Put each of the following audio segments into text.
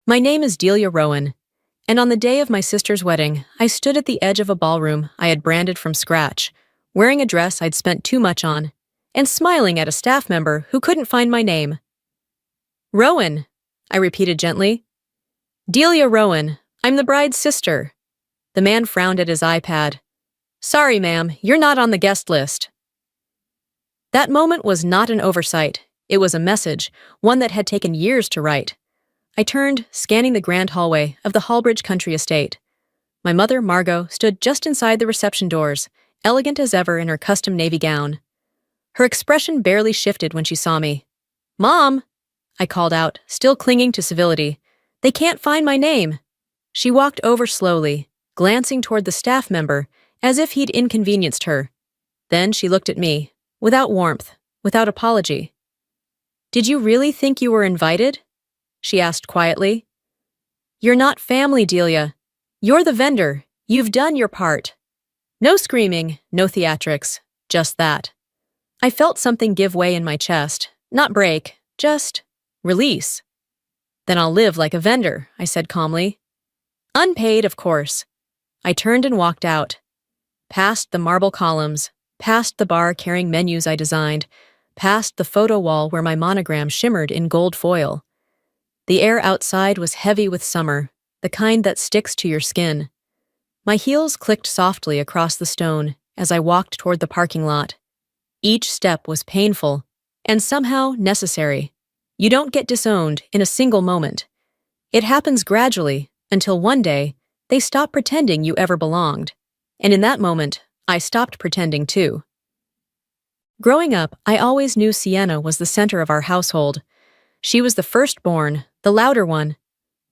My name is Delia Rowen, and on the day of my sister's wedding, I stood at the edge of a ballroom I had branded from scratch, wearing a dress I'd spent too much on, and smiling at a staff member who couldn't find my name. Rowen, I repeated gently. Delia Rowen, I'm the bride's sister. The man frowned at his iPad. Sorry, ma'am, you're not on the guest list. That moment was not an oversight. It was a message, one that had taken years to write. I turned, scanning the grand hallway of the Hallbridge country estate. My mother, Margot, stood just inside the reception doors, elegant as ever in her custom navy gown. Her expression barely shifted when she saw me. Mom, I called out, still clinging to civility. They can't find my name. She walked over slowly, glancing toward the staff member, as if he'd inconvenienced her. Then she looked at me, without warmth, without apology. Did you really think you were invited? She asked quietly. You're not family, Delia. You're the vendor. You've done your part. No screaming, no theatrics, just that. I felt something give way in my chest, not break, just release. Then I'll live like a vendor, I said calmly. Unpaid, of course. I turned and walked out. Past the marble columns, past the bar carrying menus I designed, past the photo wall where my monogram shimmered in gold foil. The air outside was heavy with summer, the kind that sticks to your skin. My heels clicked softly across the stone as I walked toward the parking lot. Each step was painful, and somehow necessary. You don't get disowned in a single moment. It happens gradually, until one day, they stop pretending you ever belonged. And in that moment, I stopped pretending too. Growing up, I always knew Sienna was the center of our household. She was the firstborn, the louder one,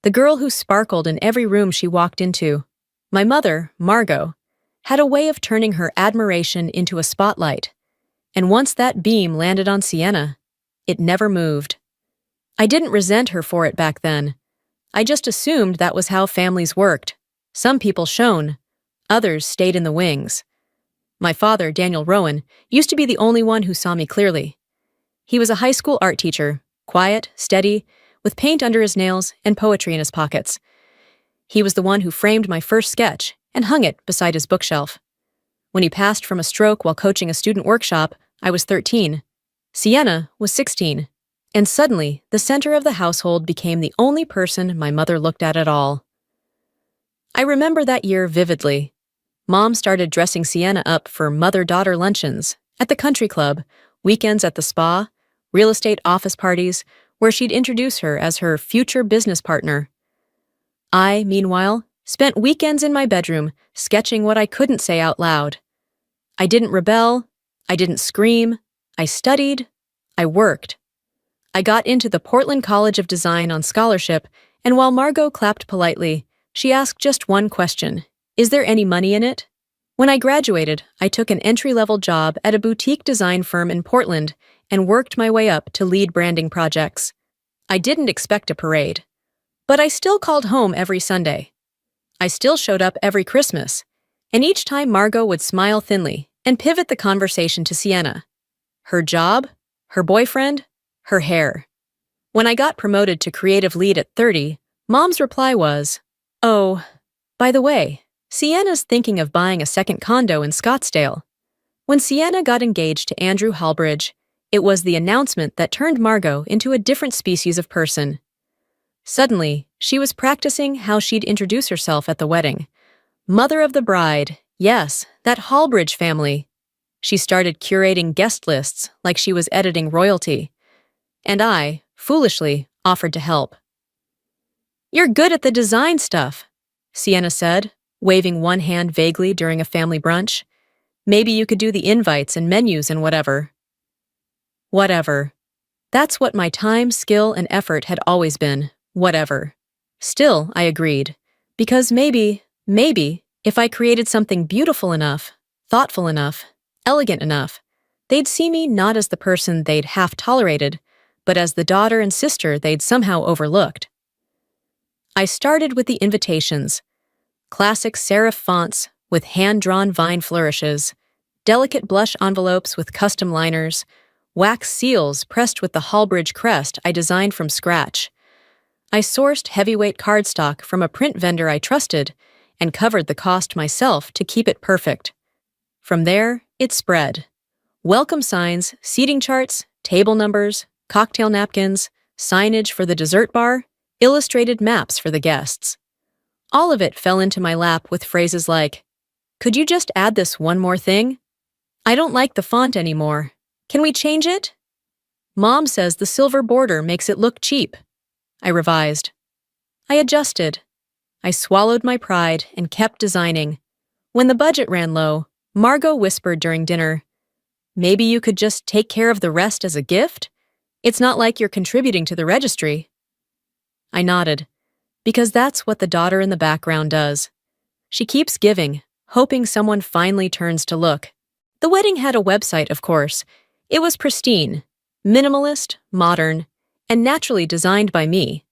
the girl who sparkled in every room she walked into. My mother, Margot, had a way of turning her admiration into a spotlight. And once that beam landed on Sienna, it never moved. I didn't resent her for it back then. I just assumed that was how families worked. Some people shone, others stayed in the wings. My father, Daniel Rowen, used to be the only one who saw me clearly. He was a high school art teacher, quiet, steady, with paint under his nails and poetry in his pockets. He was the one who framed my first sketch and hung it beside his bookshelf. When he passed from a stroke while coaching a student workshop, I was 13. Sienna was 16. And suddenly, the center of the household became the only person my mother looked at all. I remember that year vividly. Mom started dressing Sienna up for mother-daughter luncheons, at the country club, weekends at the spa, real estate office parties, where she'd introduce her as her future business partner. I, meanwhile, spent weekends in my bedroom sketching what I couldn't say out loud. I didn't rebel, I didn't scream, I studied, I worked. I got into the Portland College of Design on scholarship, and while Margot clapped politely, she asked just one question. Is there any money in it? When I graduated, I took an entry-level job at a boutique design firm in Portland and worked my way up to lead branding projects. I didn't expect a parade. But I still called home every Sunday. I still showed up every Christmas. And each time Margot would smile thinly and pivot the conversation to Sienna. Her job, her boyfriend, her hair. When I got promoted to creative lead at 30, Mom's reply was, "Oh, by the way, Sienna's thinking of buying a second condo in Scottsdale." When Sienna got engaged to Andrew Hallbridge, it was the announcement that turned Margot into a different species of person. Suddenly, she was practicing how she'd introduce herself at the wedding. Mother of the bride, yes, that Hallbridge family. She started curating guest lists like she was editing royalty. And I, foolishly, offered to help. "You're good at the design stuff," Sienna said, waving one hand vaguely during a family brunch. "Maybe you could do the invites and menus and whatever." Whatever. That's what my time, skill, and effort had always been. Whatever. Still, I agreed. Because maybe, if I created something beautiful enough, thoughtful enough, elegant enough, they'd see me not as the person they'd half-tolerated, but as the daughter and sister they'd somehow overlooked. I started with the invitations. Classic serif fonts with hand-drawn vine flourishes, delicate blush envelopes with custom liners, wax seals pressed with the Hallbridge crest I designed from scratch. I sourced heavyweight cardstock from a print vendor I trusted and covered the cost myself to keep it perfect. From there, it spread. Welcome signs, seating charts, table numbers, cocktail napkins, signage for the dessert bar, illustrated maps for the guests. All of it fell into my lap with phrases like, "Could you just add this one more thing? I don't like the font anymore. Can we change it? Mom says the silver border makes it look cheap." I revised. I adjusted. I swallowed my pride and kept designing. When the budget ran low, Margot whispered during dinner, "Maybe you could just take care of the rest as a gift? It's not like you're contributing to the registry." I nodded, because that's what the daughter in the background does. She keeps giving, hoping someone finally turns to look. The wedding had a website, of course. It was pristine, minimalist, modern, and naturally designed by me.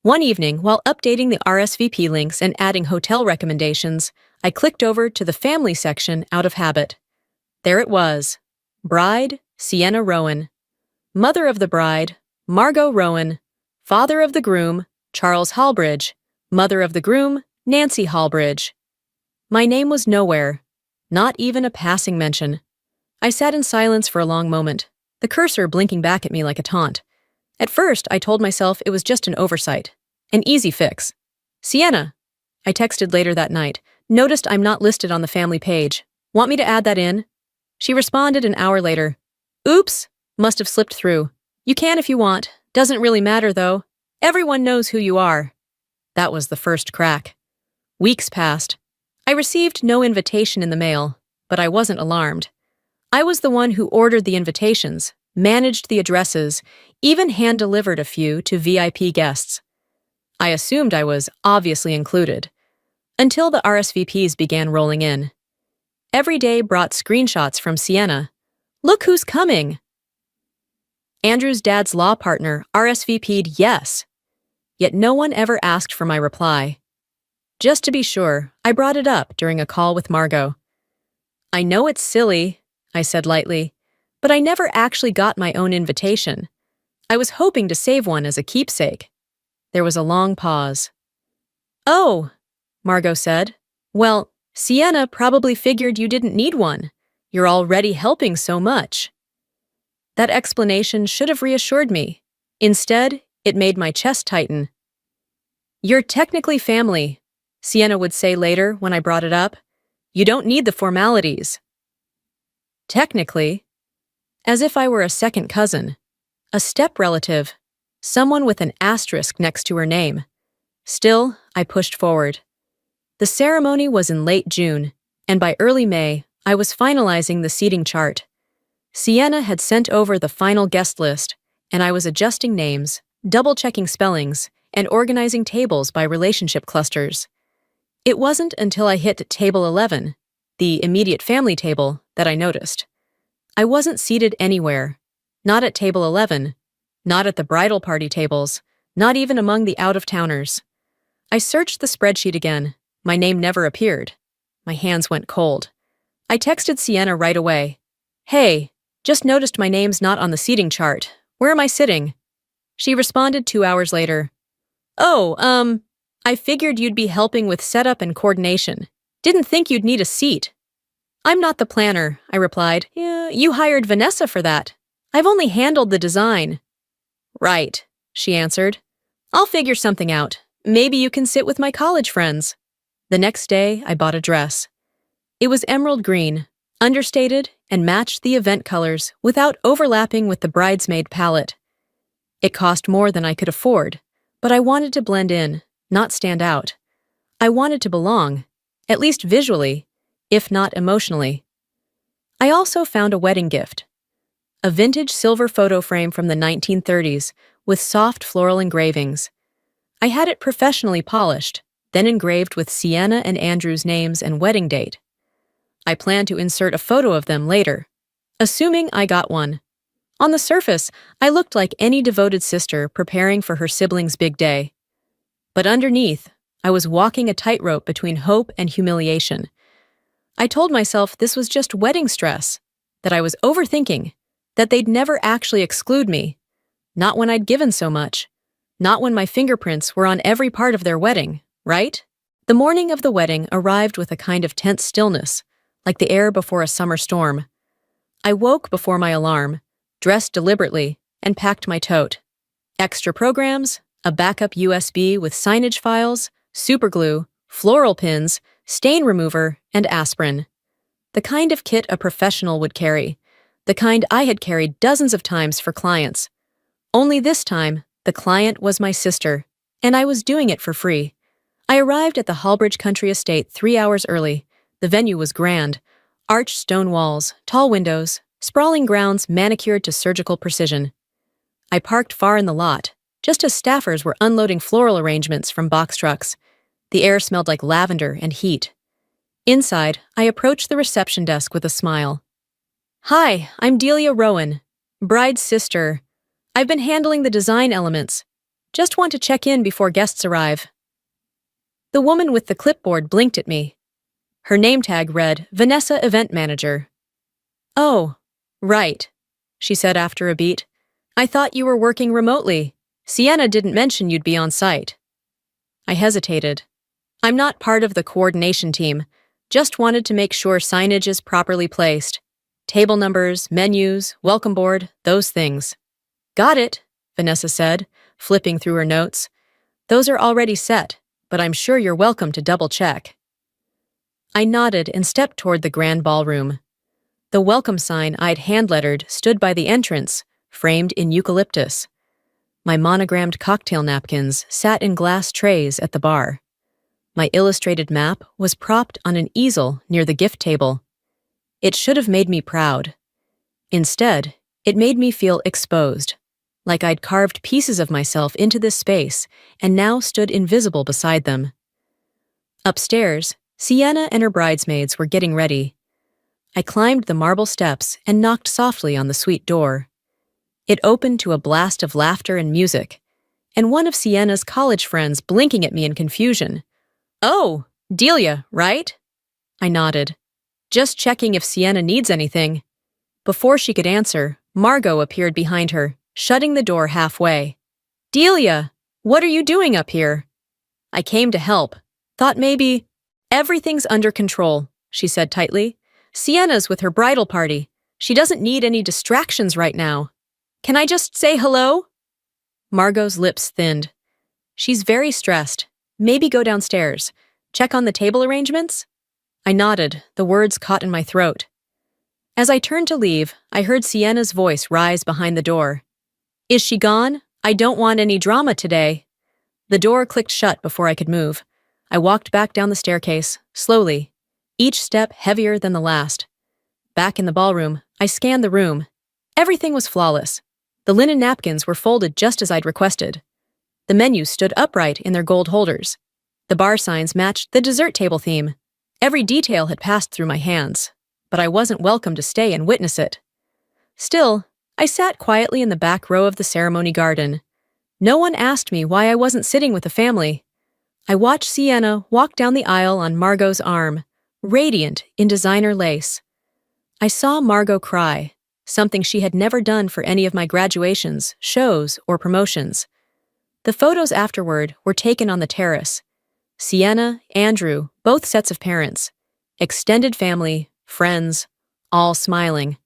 One evening, while updating the RSVP links and adding hotel recommendations, I clicked over to the family section out of habit. There it was. Bride, Delia Rowen. Mother of the bride, Margot Rowen. Father of the groom, Charles Hallbridge. Mother of the groom, Nancy Hallbridge. My name was nowhere. Not even a passing mention. I sat in silence for a long moment, the cursor blinking back at me like a taunt. At first, I told myself it was just an oversight. An easy fix. "Sienna," I texted later that night, "noticed I'm not listed on the family page. Want me to add that in?" She responded an hour later. "Oops, must have slipped through. You can if you want. Doesn't really matter, though. Everyone knows who you are." That was the first crack. Weeks passed. I received no invitation in the mail, but I wasn't alarmed. I was the one who ordered the invitations, managed the addresses, even hand-delivered a few to VIP guests. I assumed I was obviously included, until the RSVPs began rolling in. Every day brought screenshots from Sienna. "Look who's coming!" Andrew's dad's law partner RSVP'd yes, yet no one ever asked for my reply. Just to be sure, I brought it up during a call with Margot. "I know it's silly," I said lightly, "but I never actually got my own invitation. I was hoping to save one as a keepsake." There was a long pause. "Oh," Margot said. "Well, Sienna probably figured you didn't need one. You're already helping so much." That explanation should have reassured me. Instead, it made my chest tighten. "You're technically family," Sienna would say later when I brought it up. "You don't need the formalities." Technically? As if I were a second cousin, a step relative, someone with an asterisk next to her name. Still, I pushed forward. The ceremony was in late June, and by early May, I was finalizing the seating chart. Sienna had sent over the final guest list, and I was adjusting names, double-checking spellings, and organizing tables by relationship clusters. It wasn't until I hit table 11, the immediate family table, that I noticed. I wasn't seated anywhere. Not at table 11, not at the bridal party tables, not even among the out-of-towners. I searched the spreadsheet again. My name never appeared. My hands went cold. I texted Sienna right away. "Hey, just noticed my name's not on the seating chart. Where am I sitting?" She responded 2 hours later. "Oh, I figured you'd be helping with setup and coordination. Didn't think you'd need a seat." "I'm not the planner," I replied. "Yeah, you hired Vanessa for that. I've only handled the design." "Right," she answered. "I'll figure something out. Maybe you can sit with my college friends." The next day, I bought a dress. It was emerald green, understated, and matched the event colors without overlapping with the bridesmaid palette. It cost more than I could afford, but I wanted to blend in, not stand out. I wanted to belong, at least visually, if not emotionally. I also found a wedding gift. A vintage silver photo frame from the 1930s with soft floral engravings. I had it professionally polished, then engraved with Sienna and Andrew's names and wedding date. I plan to insert a photo of them later, assuming I got one. On the surface, I looked like any devoted sister preparing for her sibling's big day. But underneath, I was walking a tightrope between hope and humiliation. I told myself this was just wedding stress, that I was overthinking, that they'd never actually exclude me, not when I'd given so much. Not when my fingerprints were on every part of their wedding, right? The morning of the wedding arrived with a kind of tense stillness, like the air before a summer storm. I woke before my alarm, dressed deliberately, and packed my tote. Extra programs, a backup USB with signage files, superglue, floral pins, stain remover, and aspirin. The kind of kit a professional would carry. The kind I had carried dozens of times for clients. Only this time, the client was my sister, and I was doing it for free. I arrived at the Hallbridge Country Estate 3 hours early. The venue was grand. Arched stone walls, tall windows, sprawling grounds manicured to surgical precision. I parked far in the lot, just as staffers were unloading floral arrangements from box trucks. The air smelled like lavender and heat. Inside, I approached the reception desk with a smile. "Hi, I'm Delia Rowen, bride's sister. I've been handling the design elements. Just want to check in before guests arrive." The woman with the clipboard blinked at me. Her name tag read, Vanessa Event Manager. "Oh, right," she said after a beat. "I thought you were working remotely. Sienna didn't mention you'd be on site." I hesitated. "I'm not part of the coordination team. Just wanted to make sure signage is properly placed. Table numbers, menus, welcome board, those things." "Got it," Vanessa said, flipping through her notes. "Those are already set, but I'm sure you're welcome to double-check." I nodded and stepped toward the grand ballroom. The welcome sign I'd hand-lettered stood by the entrance, framed in eucalyptus. My monogrammed cocktail napkins sat in glass trays at the bar. My illustrated map was propped on an easel near the gift table. It should have made me proud. Instead, it made me feel exposed, like I'd carved pieces of myself into this space and now stood invisible beside them. Upstairs, Sienna and her bridesmaids were getting ready. I climbed the marble steps and knocked softly on the suite door. It opened to a blast of laughter and music, and one of Sienna's college friends blinking at me in confusion. "Oh, Delia, right?" I nodded. "Just checking if Sienna needs anything." Before she could answer, Margot appeared behind her, shutting the door halfway. "Delia, what are you doing up here?" "I came to help. Thought maybe—" "Everything's under control," she said tightly. "Sienna's with her bridal party. She doesn't need any distractions right now. Can I just say hello?" Margot's lips thinned. "She's very stressed. Maybe go downstairs. Check on the table arrangements?" I nodded, the words caught in my throat. As I turned to leave, I heard Sienna's voice rise behind the door. "Is she gone? I don't want any drama today." The door clicked shut before I could move. I walked back down the staircase, slowly, each step heavier than the last. Back in the ballroom, I scanned the room. Everything was flawless. The linen napkins were folded just as I'd requested. The menus stood upright in their gold holders. The bar signs matched the dessert table theme. Every detail had passed through my hands, but I wasn't welcome to stay and witness it. Still, I sat quietly in the back row of the ceremony garden. No one asked me why I wasn't sitting with the family. I watched Sienna walk down the aisle on Margot's arm, radiant in designer lace. I saw Margot cry, something she had never done for any of my graduations, shows, or promotions. The photos afterward were taken on the terrace. Sienna, Andrew, both sets of parents, extended family, friends, all smiling.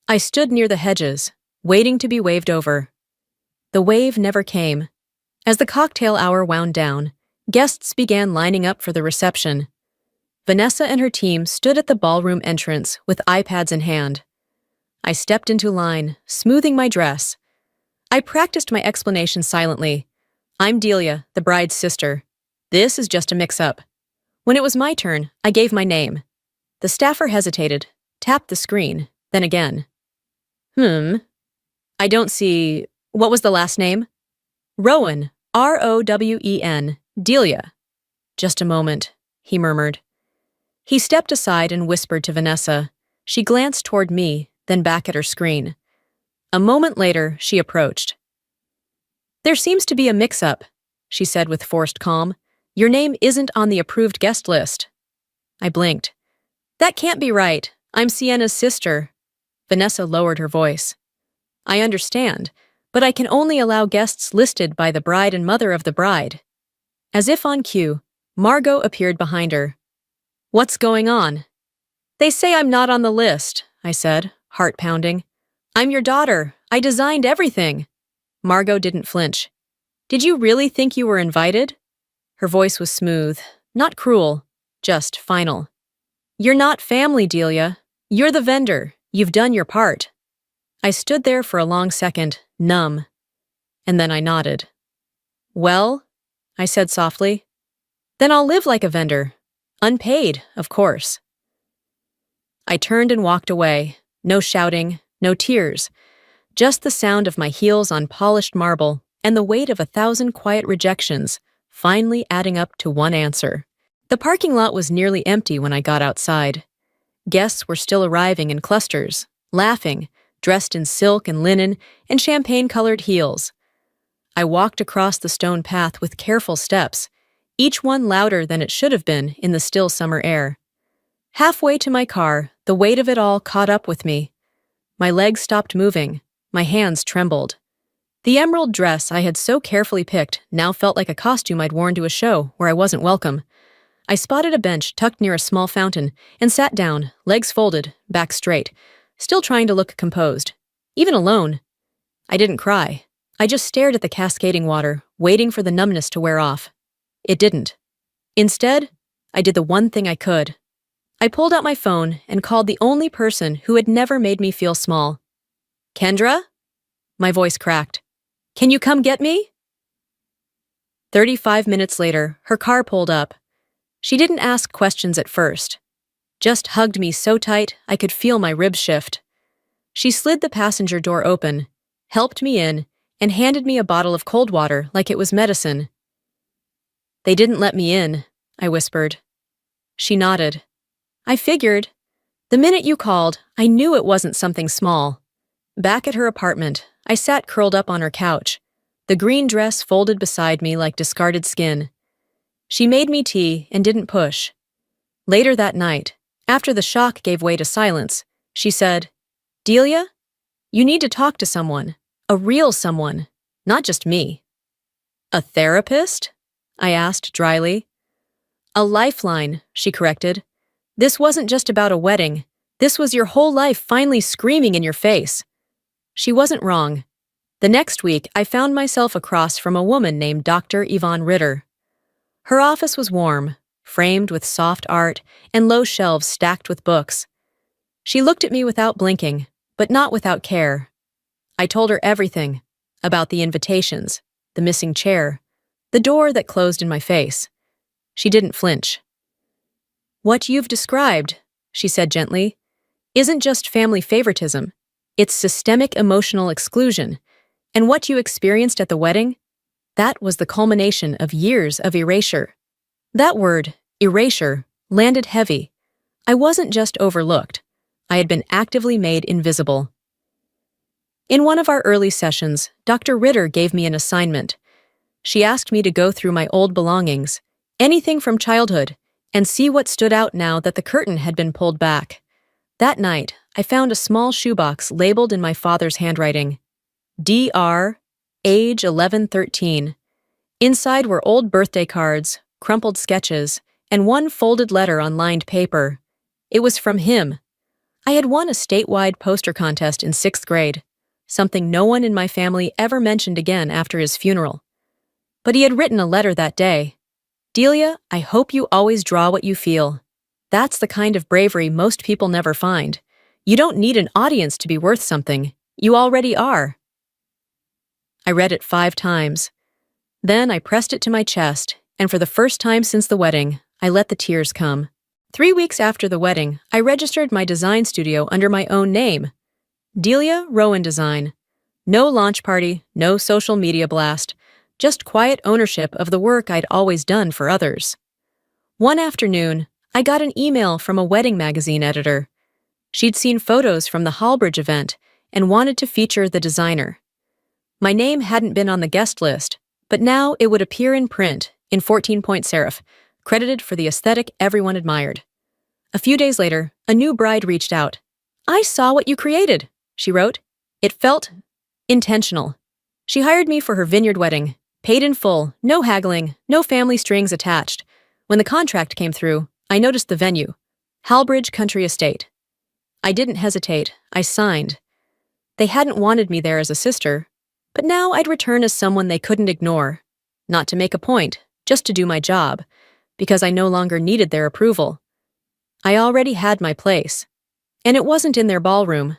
I stood near the hedges, waiting to be waved over. The wave never came. As the cocktail hour wound down, guests began lining up for the reception. Vanessa and her team stood at the ballroom entrance with iPads in hand. I stepped into line, smoothing my dress. I practiced my explanation silently. "I'm Delia, the bride's sister. This is just a mix-up." When it was my turn, I gave my name. The staffer hesitated, tapped the screen, then again. I don't see... What was the last name?" "Rowen, Rowen, Delia." "Just a moment," he murmured. He stepped aside and whispered to Vanessa. She glanced toward me, then back at her screen. A moment later, she approached. "There seems to be a mix-up," she said with forced calm. "Your name isn't on the approved guest list." I blinked. "That can't be right. I'm Sienna's sister." Vanessa lowered her voice. "I understand, but I can only allow guests listed by the bride and mother of the bride. As if on cue, Margot appeared behind her. What's going on? They say I'm not on the list, I said, heart pounding. I'm your daughter. I designed everything. Margot didn't flinch. Did you really think you were invited? Her voice was smooth, not cruel, just final. You're not family, Delia. You're the vendor. You've done your part. I stood there for a long second, numb. And then I nodded. Well, I said softly, then I'll live like a vendor. Unpaid, of course. I turned and walked away. No shouting, no tears. Just the sound of my heels on polished marble and the weight of 1,000 quiet rejections, finally adding up to one answer. The parking lot was nearly empty when I got outside. Guests were still arriving in clusters, laughing, dressed in silk and linen and champagne-colored heels. I walked across the stone path with careful steps, each one louder than it should have been in the still summer air. Halfway to my car, the weight of it all caught up with me. My legs stopped moving, my hands trembled. The emerald dress I had so carefully picked now felt like a costume I'd worn to a show where I wasn't welcome. I spotted a bench tucked near a small fountain and sat down, legs folded, back straight, still trying to look composed. Even alone. I didn't cry. I just stared at the cascading water, waiting for the numbness to wear off. It didn't. Instead, I did the one thing I could. I pulled out my phone and called the only person who had never made me feel small. Kendra? My voice cracked. Can you come get me? 35 minutes later, her car pulled up. She didn't ask questions at first. Just hugged me so tight I could feel my ribs shift. She slid the passenger door open, helped me in, and handed me a bottle of cold water like it was medicine. They didn't let me in, I whispered. She nodded. I figured. The minute you called, I knew it wasn't something small. Back at her apartment, I sat curled up on her couch, the green dress folded beside me like discarded skin. She made me tea and didn't push. Later that night, after the shock gave way to silence, she said, Delia, you need to talk to someone, a real someone, not just me. A therapist? I asked dryly. A lifeline, she corrected. This wasn't just about a wedding. This was your whole life finally screaming in your face. She wasn't wrong. The next week, I found myself across from a woman named Dr. Yvonne Ritter. Her office was warm, framed with soft art and low shelves stacked with books. She looked at me without blinking, but not without care. I told her everything, about the invitations, the missing chair, the door that closed in my face. She didn't flinch. What you've described, she said gently, isn't just family favoritism. It's systemic emotional exclusion. And what you experienced at the wedding? That was the culmination of years of erasure. That word, erasure, landed heavy. I wasn't just overlooked. I had been actively made invisible. In one of our early sessions, Dr. Ritter gave me an assignment. She asked me to go through my old belongings, anything from childhood, and see what stood out now that the curtain had been pulled back. That night, I found a small shoebox labeled in my father's handwriting. Dr. Age 1113. Inside were old birthday cards, crumpled sketches, and one folded letter on lined paper. It was from him. I had won a statewide poster contest in 6th grade, something no one in my family ever mentioned again after his funeral. But he had written a letter that day. Delia, I hope you always draw what you feel. That's the kind of bravery most people never find. You don't need an audience to be worth something. You already are. I read it 5 times. Then I pressed it to my chest, and for the first time since the wedding, I let the tears come. 3 weeks after the wedding, I registered my design studio under my own name, Delia Rowen Design. No launch party, no social media blast, just quiet ownership of the work I'd always done for others. One afternoon, I got an email from a wedding magazine editor. She'd seen photos from the Hallbridge event and wanted to feature the designer. My name hadn't been on the guest list, but now it would appear in print in 14-point serif, credited for the aesthetic everyone admired. A few days later, a new bride reached out. I saw what you created, she wrote. It felt intentional. She hired me for her vineyard wedding, paid in full, no haggling, no family strings attached. When the contract came through, I noticed the venue, Halbridge Country Estate. I didn't hesitate, I signed. They hadn't wanted me there as a sister, but now I'd return as someone they couldn't ignore. Not to make a point, just to do my job, because I no longer needed their approval. I already had my place. And it wasn't in their ballroom,